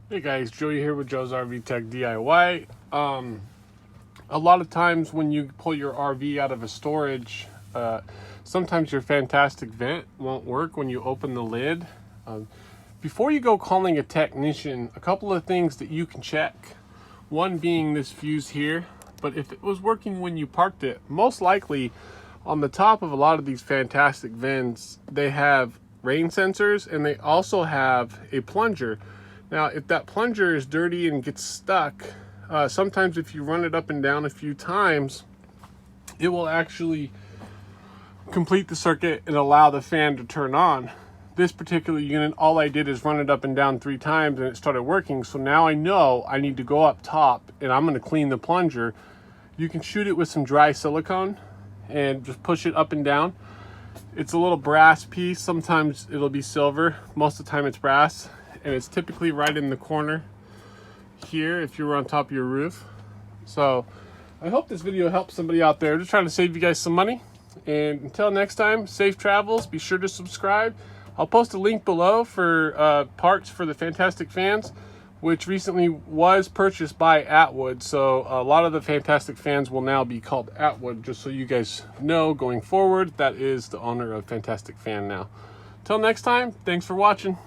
Hey guys, Joey here with Joe's RV Tech DIY. A lot of times when you pull your RV out of a storage, sometimes your fantastic vent won't work when you open the lid. Before you go calling a technician, a couple of things that you can check. One being this fuse here, but if it was working when you parked it, most likely on the top of a lot of these fantastic vents, they have rain sensors and they also have a plunger. Now, if that plunger is dirty and gets stuck, sometimes if you run it up and down a few times, it will actually complete the circuit and allow the fan to turn on. This particular unit, all I did is run it up and down 3 times and it started working. So now I know I need to go up top and I'm gonna clean the plunger. You can shoot it with some dry silicone and just push it up and down. It's a little brass piece. Sometimes it'll be silver. Most of the time it's brass. And it's typically right in the corner here if you were on top of your roof. So I hope this video helps somebody out there. Just trying to save you guys some money. And until next time, safe travels. Be sure to subscribe. I'll post a link below for parts for the Fantastic fans, which recently was purchased by Atwood. So a lot of the Fantastic fans will now be called Atwood, just so you guys know going forward, that is the owner of Fantastic Fan now. Until next time, thanks for watching.